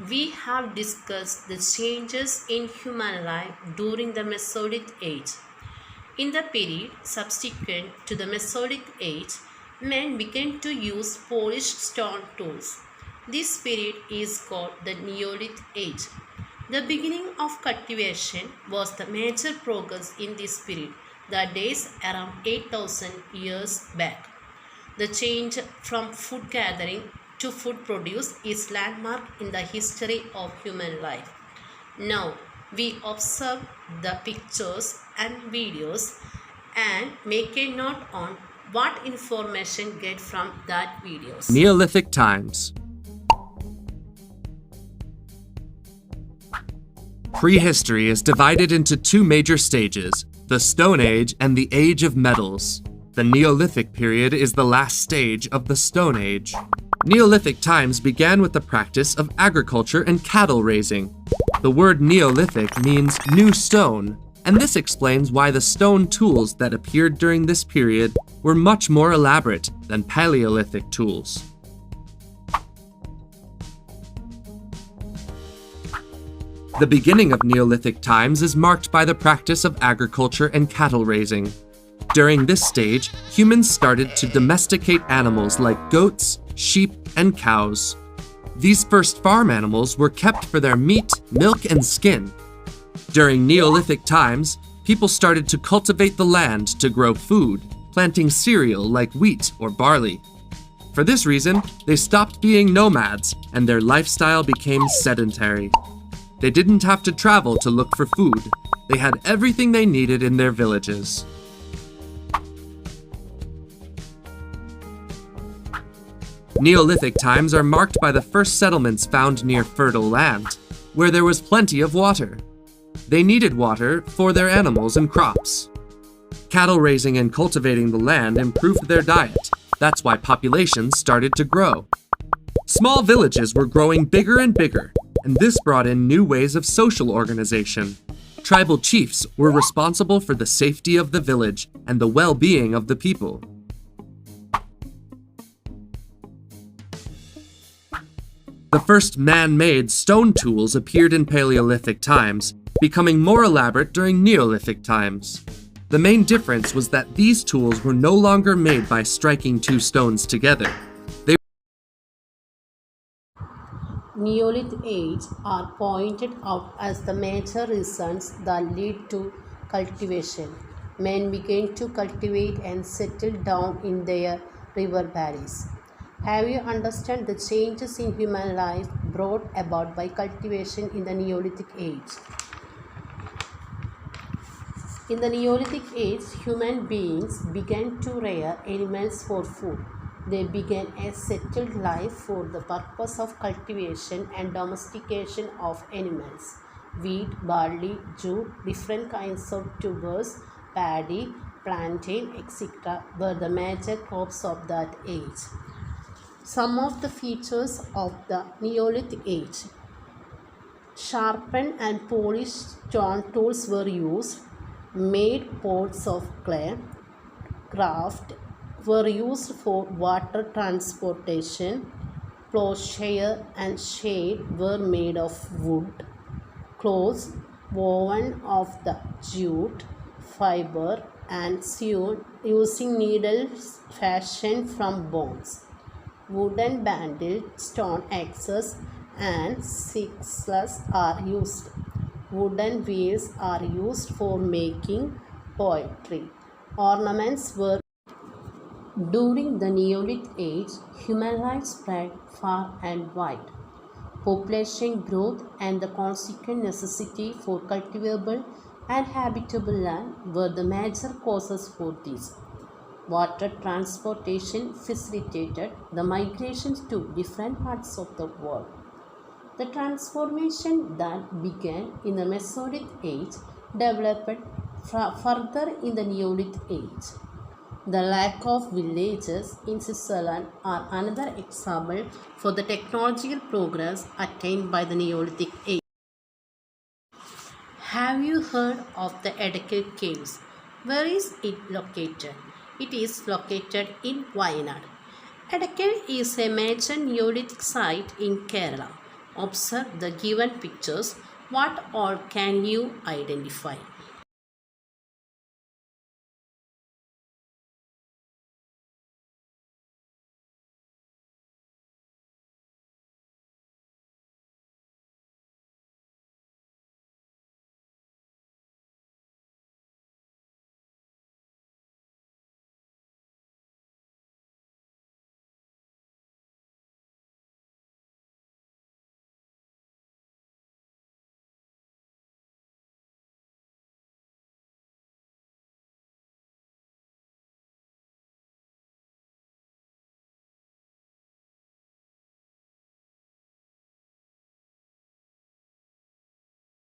We have discussed the changes in human life during the Mesolithic age. In the period subsequent to the Mesolithic age, men began to use polished stone tools. This period is called the Neolithic age. The beginning of cultivation was the major progress in this period, the days around 8,000 years back. The change from food gathering to food produce is landmark in the history of human life. Now we observe the pictures and videos and make a note on what information get from that videos. Neolithic times. Prehistory is divided into two major stages, the Stone Age and the Age of Metals. The Neolithic period is the last stage of the Stone Age. Neolithic times began with the practice of agriculture and cattle raising. The word Neolithic means new stone, and this explains why the stone tools that appeared during this period were much more elaborate than Paleolithic tools. The beginning of Neolithic times is marked by the practice of agriculture and cattle raising. During this stage, humans started to domesticate animals like goats, sheep, and cows. These first farm animals were kept for their meat, milk, and skin. During Neolithic times, people started to cultivate the land to grow food, planting cereal like wheat or barley. For this reason, they stopped being nomads and their lifestyle became sedentary. They didn't have to travel to look for food. They had everything they needed in their villages. Neolithic times are marked by the first settlements found near fertile land, where there was plenty of water. They needed water for their animals and crops. Cattle raising and cultivating the land improved their diet. That's why populations started to grow. Small villages were growing bigger and bigger, and this brought in new ways of social organization. Tribal chiefs were responsible for the safety of the village and the well-being of the people. The first man-made stone tools appeared in Paleolithic times, becoming more elaborate during Neolithic times. The main difference was that these tools were no longer made by striking two stones together. Neolithic age are pointed out as the major reasons that lead to cultivation. Men began to cultivate and settle down in their river valleys. Have you understand the changes in human life brought about by cultivation in the Neolithic age? In the Neolithic age, human beings began to rear animals for food. They began a settled life for the purpose of cultivation and domestication of animals. Wheat, barley, jute, different kinds of tubers, paddy, plantain, etc. were the major crops of that age. Some of the features of the Neolithic age. Sharpened and polished stone tools were used. Made pots of clay. Craft were used for water transportation. Plowshare and shade were made of wood. Clothes woven of the jute fiber and sewn using needles fashioned from bones. Wooden banded stone axes and sickles are used. Wooden wheels are used for making pottery. Ornaments were. During the Neolithic age, human life spread far and wide. Population growth and the consequent necessity for cultivable and habitable land were the major causes for this. Water transportation facilitated the migrations to different parts of the world. The transformation that began in the Mesolithic age developed further in the Neolithic age. The lack of villages in Switzerland are another example for the technological progress attained by the Neolithic age. Have you heard of the Edekal Caves? Where is it located? It is located in Wayanad. Edekal is a major Neolithic site in Kerala. Observe the given pictures. What all can you identify?